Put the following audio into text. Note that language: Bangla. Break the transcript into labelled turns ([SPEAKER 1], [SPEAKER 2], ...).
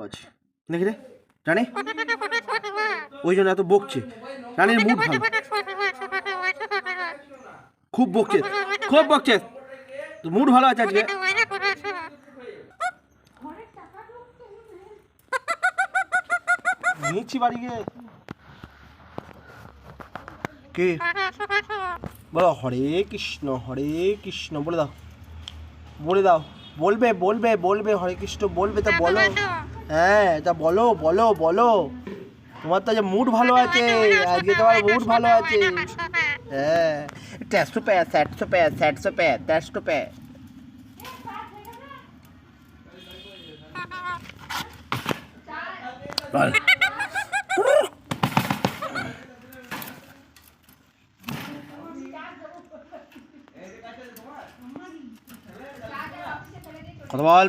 [SPEAKER 1] আছে দেখি রে রানী, ওই জন্য এত বকছে। রানীর মুড ভালো, খুব বকছে, খুব বকছে, তো মুড ভালো আছে আজকে। নিচ্ছি বাড়ি গিয়ে। কে বলো হরে কৃষ্ণ বলে দাও, বলে দাও, বলবে বলবে বলবে হরে কৃষ্ণ বলবে, তা বলো। হ্যাঁ তা বলো বলো বলো, তোমার তো আজ মুড ভালো আছে, আজকে তোমার মুড ভালো আছে। হ্যাঁ ট্যাস্টো প্যা স্যাটসো প্যা স্যাটসো প্যা ট্যাস্টো প্যা। বল কথা বল।